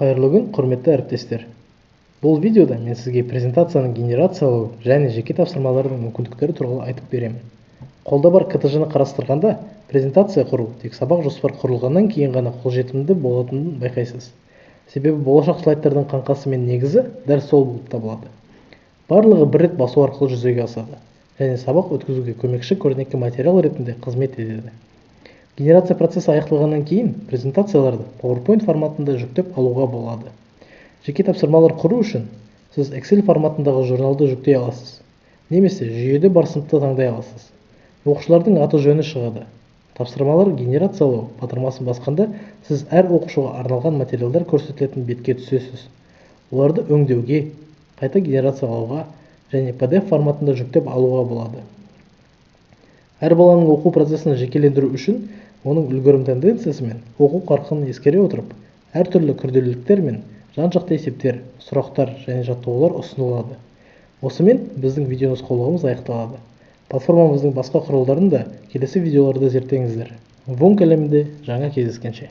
Қайырлы күн, құрметті әріптестер. Бұл видеода мен сізге презентацияны генерациялау және жеке тапсырмалардың мүмкіндіктері туралы айтып беремін. Қолда бар КТЖ-ны қарастырғанда, презентация құру тек сабақ жоспар құрылғаннан кейін ғана қолжетімді болатынын байқайсыз. Себебі болашақ слайдтардың қаңқасы мен негізі дәл сол болып табылады. Барлығы бір рет басу арқылы жүзеге асады және сабақ өткізуге көмекші көрнекі материал ретінде қызмет етеді. Генерация процесі аяқталғаннан кейін презентацияларды PowerPoint форматында жүктеп алуға болады. Жеке тапсырмалар құру үшін сіз Excel форматындағы журналды жүктей аласыз. Немесе жүйеде бар сыныпты таңдай аласыз. Оқушылардың аты жөні шығады. Тапсырмалар генерациялау батырмасын басқанда сіз әр оқушыға арналған материалдар көрсетілетін бетке түсесіз. Оларды өңдеуге, қайта генерациялауға және PDF форматында жүктеп алуға болады. Әр баланың оқу процесін жекелендіру үшін оның үлгерім тенденциясы мен оқу қарқынын ескере отырып, әртүрлі күрделіліктер мен жан-жақты есептер, сұрақтар және жаттығулар ұсынылады. Осымен біздің видеонұсқаулығымыз аяқталады. Платформамыздың басқа құралдарын да келесі видеоларда зерттеңіздер. Вон әлемінде жаңа кездескенше.